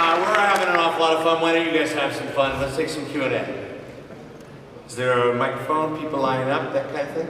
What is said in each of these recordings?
We're having an awful lot of fun. Why don't you guys have some fun? Let's take some Q&A. Is there a microphone, people lining up, that kind of thing?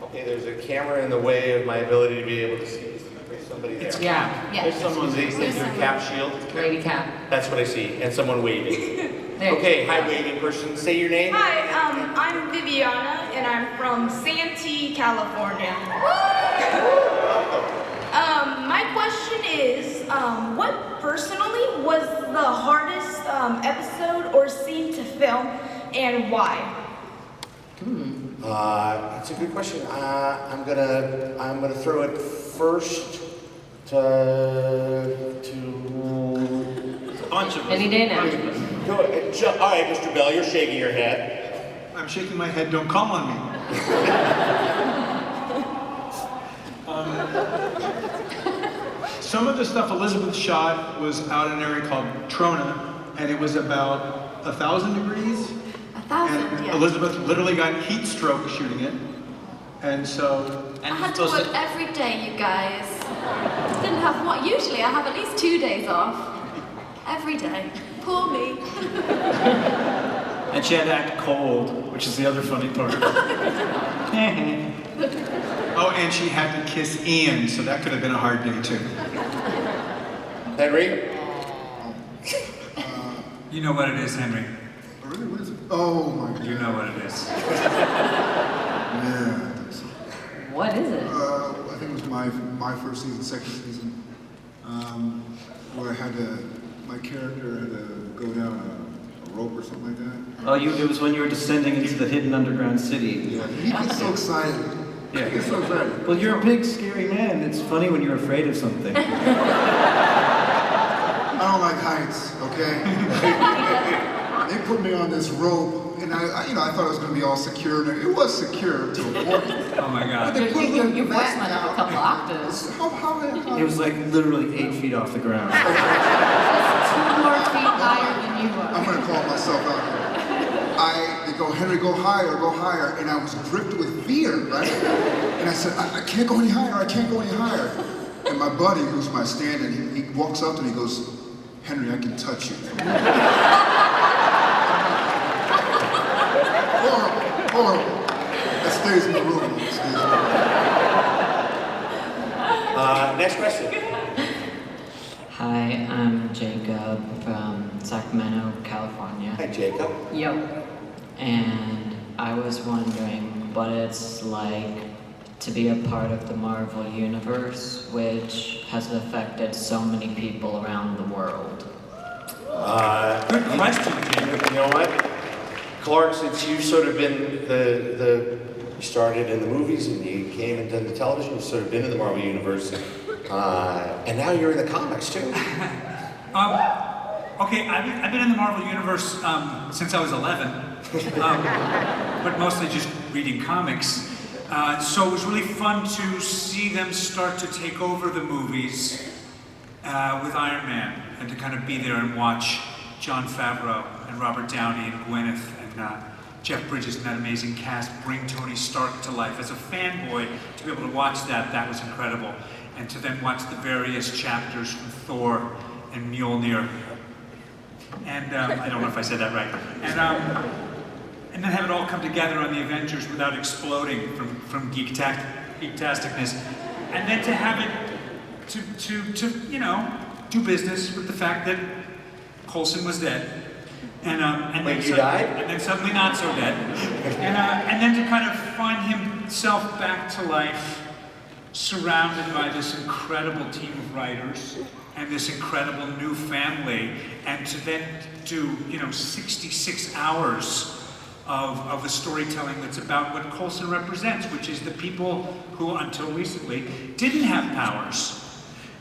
Okay, there's a camera in the way of my ability to be able to see. There's somebody there. Yeah. There's someone, is your cap shield? Lady cap. That's what I see, and someone waving. There. Okay, hi waving person, say your name. Hi, I'm Viviana, and I'm from Santee, California. My question is, what personally was the hardest episode or scene to film, and why? That's a good question. I'm gonna throw it first to A bunch of us. Any day now. Go ahead. All right, Mr. Bell, you're shaking your head. I'm shaking my head, don't call on me. Some of the stuff Elizabeth shot was out in an area called Trona, and it was about 1,000 degrees. 1,000, And yeah. Elizabeth literally got heat stroke shooting it. And so... I had to work every day, you guys. Didn't have what? Usually I have at least 2 days off. Every day. Poor me. And she had to act cold, which is the other funny part. Oh, and she had to kiss Ian, so that could have been a hard day too. Henry? You know what it is, Henry. Oh, really? What is it? Oh my God. You know what it is. Yeah, I think so. What is it? I think it was my first season, second season, where my character had to go down a rope or something like that. Oh, it was when you were descending into the hidden underground city. Yeah, he gets so excited. Yeah. He gets so excited. Well, you're a big, scary man. It's funny when you're afraid of something. I don't like heights, okay? They put me on this rope, and I thought it was going to be all secure. And it was secure to a point. Oh my God. They put a little Your voice mat went up a couple octaves. How It was like literally 8 feet off the ground. 2 more feet higher than you I'm are. going to call myself out here. They go, Henry, go higher, and I was gripped with fear, right? And I said, I can't go any higher, I can't go any higher. And my buddy, who's my stand-in, he walks up and he goes, Henry, I can touch you. Horrible. That stays in the room. Next question. Hi, I'm Jacob from Sacramento, California. Hi, Jacob. Yo. And I was wondering what it's like to be a part of the Marvel Universe, which has affected so many people around the world. Good question, Jacob. You know what? Clark, since you've sort of been you started in the movies and you came and done the television, you've sort of been in the Marvel Universe, and now you're in the comics too. Okay, I've been in the Marvel Universe since I was 11, but mostly just reading comics. So it was really fun to see them start to take over the movies with Iron Man, and to kind of be there and watch Jon Favreau and Robert Downey and Gwyneth and Jeff Bridges and that amazing cast bring Tony Stark to life. As a fanboy, to be able to watch that was incredible. And to then watch the various chapters from Thor and Mjolnir. And I don't know if I said that right. And then have it all come together on the Avengers without exploding from geektasticness. And then to have it to do business with the fact that Coulson was dead. And Wait, then you died? And then suddenly not so dead. And then to kind of find himself back to life, surrounded by this incredible team of writers and this incredible new family, and to then do 66 hours of the storytelling that's about what Coulson represents, which is the people who until recently didn't have powers,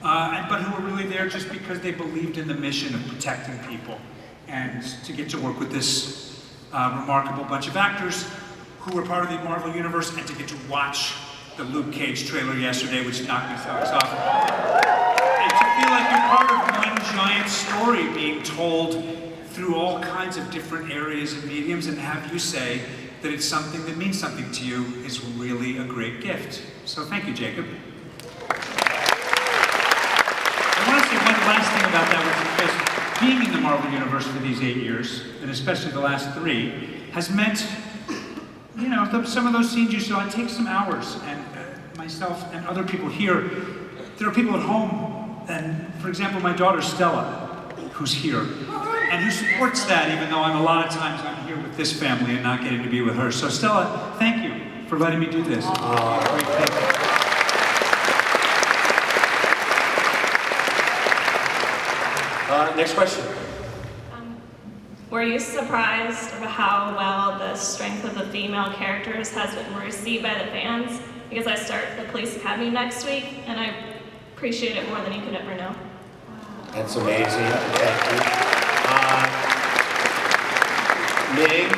but who were really there just because they believed in the mission of protecting people. And to get to work with this remarkable bunch of actors who were part of the Marvel Universe, and to get to watch the Luke Cage trailer yesterday, which knocked my socks off. And to feel like you're part of one giant story being told through all kinds of different areas and mediums, and have you say that it's something that means something to you is really a great gift. So thank you, Jacob. nice thing about that was because being in the Marvel Universe for these 8 years, and especially the last 3, has meant, you know, some of those scenes you saw, it takes some hours. And myself and other people here, there are people at home, and for example, my daughter Stella, who's here, and who supports that, even though a lot of times I'm here with this family and not getting to be with her. So Stella, thank you for letting me do this. Great, thank you. Next question. Were you surprised about how well the strength of the female characters has been received by the fans? Because I start the police academy next week, and I appreciate it more than you could ever know. That's amazing. Thank you. Ming,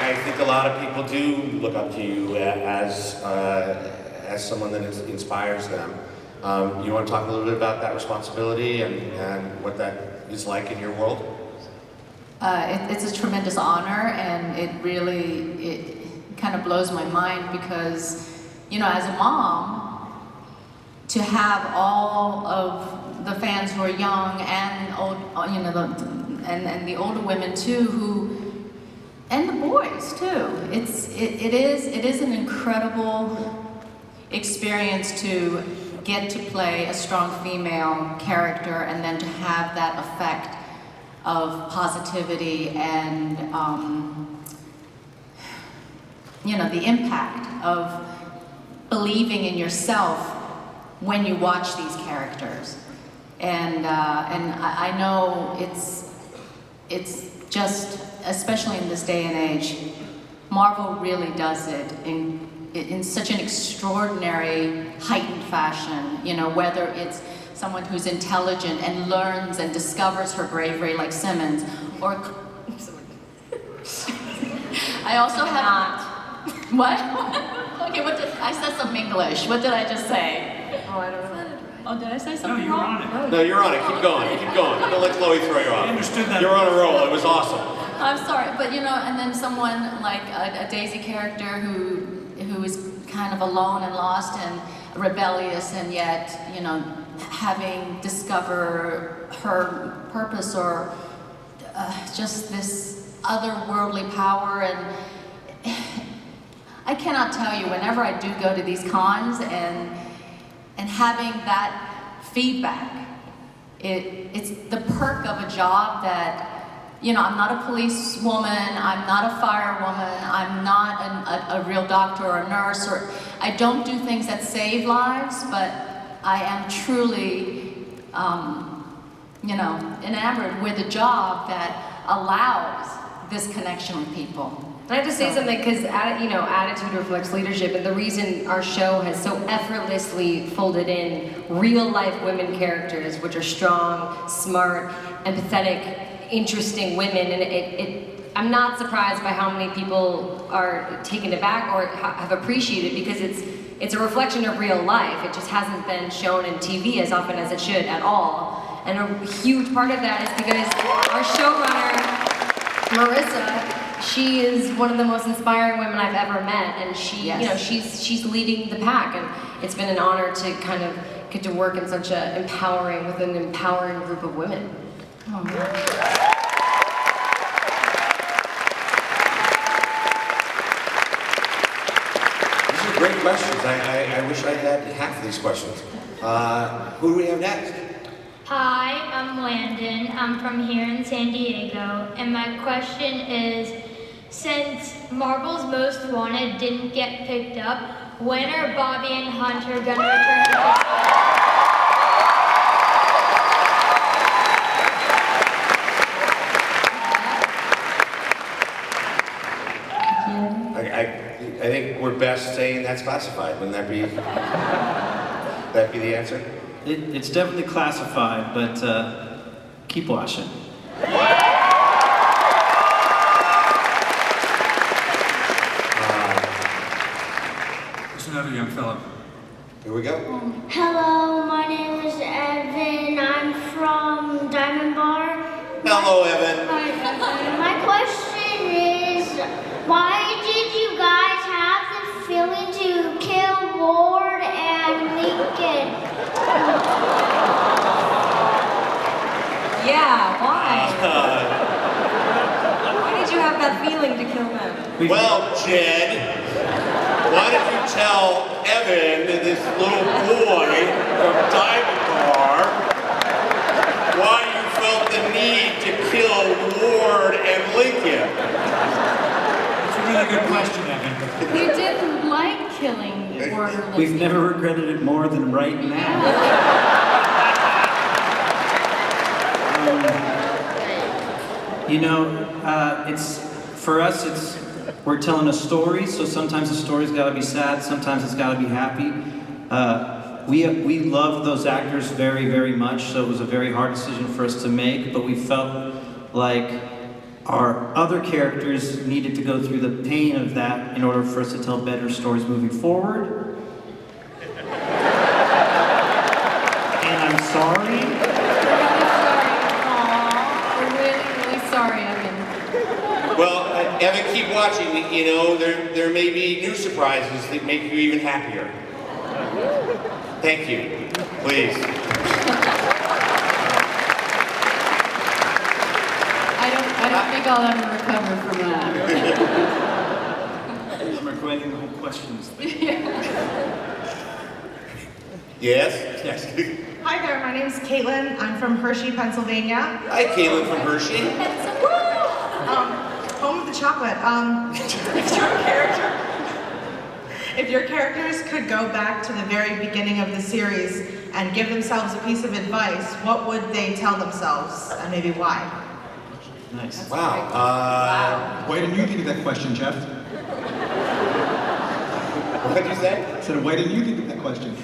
I think a lot of people do look up to you as someone that inspires them. You want to talk a little bit about that responsibility and what that is like in your world? It's a tremendous honor, and it kind of blows my mind because, you know, as a mom, to have all of the fans who are young and old, you know, and the older women too, and the boys too. It is an incredible experience to get to play a strong female character and then to have that effect of positivity and you know, the impact of believing in yourself when you watch these characters. And I know it's just, especially in this day and age, Marvel really does it in such an extraordinary, heightened fashion. You know, whether it's someone who's intelligent and learns and discovers her bravery, like Simmons, or I also have what? Okay, I said some English. What did I just say? Oh, I don't know. Oh, did I say something you're wrong? on it. No, you're on it. Keep going. Keep going. Don't let Chloe throw you off. I understood that. You're on a roll. It was awesome. I'm sorry, but you know, and then someone like a Daisy character who is kind of alone and lost and rebellious, and yet, you know, having discovered her purpose or just this otherworldly power. And I cannot tell you, whenever I do go to these cons and having that feedback, it's the perk of a job that, you know, I'm not a policewoman, I'm not a firewoman, I'm not a real doctor or a nurse, or I don't do things that save lives, but I am truly, you know, enamored with a job that allows this connection with people. I have to say something because, you know, attitude reflects leadership, and the reason our show has so effortlessly folded in real-life women characters, which are strong, smart, empathetic, interesting women, and I'm not surprised by how many people are taken aback or have appreciated, because it's a reflection of real life. It just hasn't been shown in TV as often as it should at all, and a huge part of that is because our showrunner, Marissa, she is one of the most inspiring women I've ever met, and she, you know, she's leading the pack, and it's been an honor to kind of get to work in such an empowering group of women. Oh, These are great questions. I wish I had half of these questions. Who do we have next? Hi, I'm Landon. I'm from here in San Diego, and my question is, since Marvel's Most Wanted didn't get picked up, when are Bobby and Hunter gonna return to I think we're best saying that's classified. Wouldn't that be the answer? It's definitely classified, but keep watching. There's another young fella. Here we go. Hello, my name is Evan. I'm from Diamond Bar. Hello, Evan. My question is, why did you guys have the feeling to kill Ward and Lincoln? Yeah, why? Why did you have that feeling to kill them? Well, Jed, why don't you tell Evan, this little boy from Diamond Bar, why you felt the need to kill Ward and Lincoln? It's a really good question, Evan. We didn't like killing Ward or Lincoln. We've never regretted it more than right now. You know, it's for us. We're telling a story, so sometimes the story's got to be sad, sometimes it's got to be happy. We love those actors very, very much, so it was a very hard decision for us to make. But we felt like our other characters needed to go through the pain of that in order for us to tell better stories moving forward. And I'm sorry. We're really sorry, Evan. Well, Evan, keep watching. You know, there may be new surprises that make you even happier. Thank you. Please. I don't think I'll ever recover from that. I'm regretting the whole questions thing. Yes? Yes. Hi there, my name's Caitlin. I'm from Hershey, Pennsylvania. Hi, Caitlin from Hershey. Home of the chocolate. If your characters could go back to the very beginning of the series and give themselves a piece of advice, what would they tell themselves, and maybe why? Nice. Wow. Why didn't you think of that question, Jeff? What did you say? I said, why didn't you think of that question?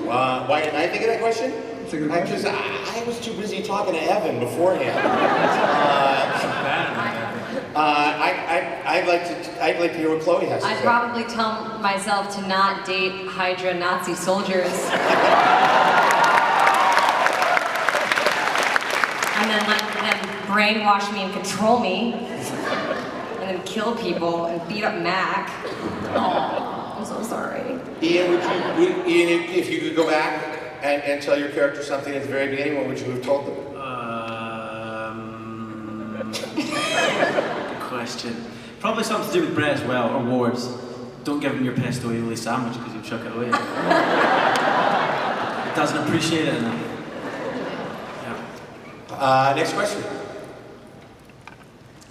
Why didn't I think of that question? It's a good question. Because I was too busy talking to Evan beforehand. I'd like to hear what Chloe has to I'd say. probably tell myself to not date Hydra Nazi soldiers. And then let them brainwash me and control me. And then kill people and beat up Mac. I'm so sorry. Ian, Ian, if you could go back and tell your character something at the very beginning, what would you have told them? Good question. Probably something to do with Brett as well, or Ward's. Don't give him your pesto aioli sandwich because he'll chuck it away. He doesn't appreciate it enough. Yeah. Next question.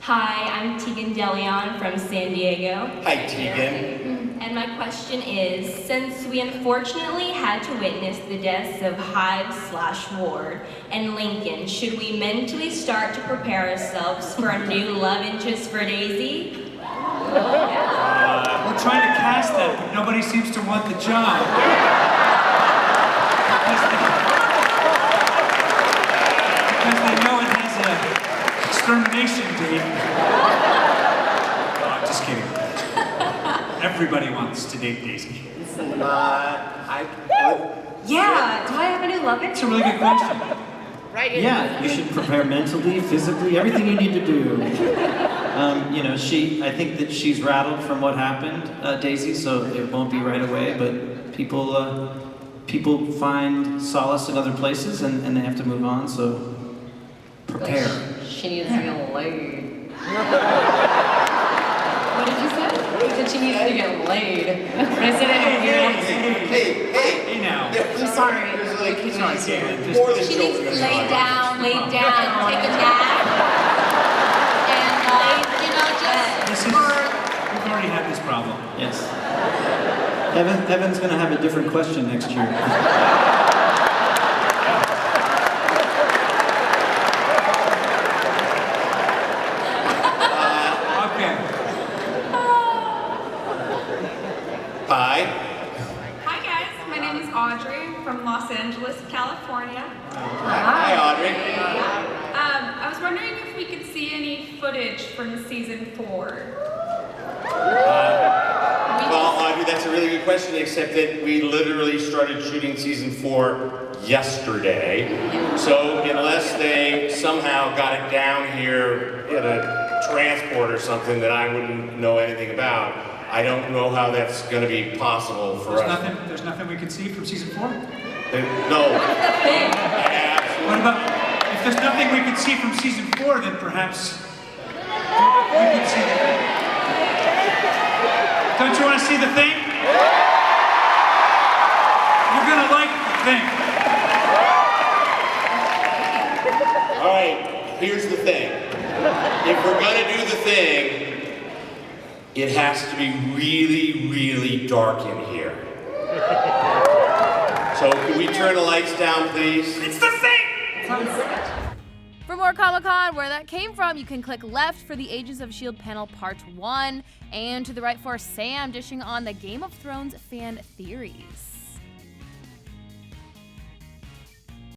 Hi, I'm Tegan DeLeon from San Diego. Hi, Tegan. And my question is, since we unfortunately had to witness the deaths of Hive/Ward and Lincoln, should we mentally start to prepare ourselves for a new love interest for Daisy? We're trying to cast that, but nobody seems to want the job. Because they know it has an extermination date. Oh, I'm just kidding. Everybody wants to date Daisy. Yeah, do I have a new love interest? It's a really good question. Yeah, you should prepare mentally, physically, everything you need to do. You know, I think that she's rattled from what happened, Daisy, so it won't be right away, but people find solace in other places and they have to move on, so prepare. She needs to get laid. What did you say? She said she needs to get laid. But I said it in a weird accent. Hey now. I'm sorry. More than She jokes needs going lay on. down, take a nap, and just We've already had this problem. Yes. Evan's gonna have a different question next year. Hi. Hi guys, my name is Audrey from Los Angeles, California. Hi, Audrey. I was wondering if we could see any footage from season 4. Well, Audrey, that's a really good question, except that we literally started shooting season 4 yesterday. So unless they somehow got it down here in a transport or something that I wouldn't know anything about, I don't know how that's going to be possible for us. There's nothing we can see from season 4? No. What about if there's nothing we can see from season 4, then perhaps we can see the thing. Don't you want to see the thing? You're gonna like the thing. All right, here's the thing. If we're gonna do the thing, it has to be really, really dark in here. So can we turn the lights down, please? It's the thing! For more Comic-Con, where that came from, you can click left for the Agents of S.H.I.E.L.D. panel part 1, and to the right for Sam dishing on the Game of Thrones fan theories.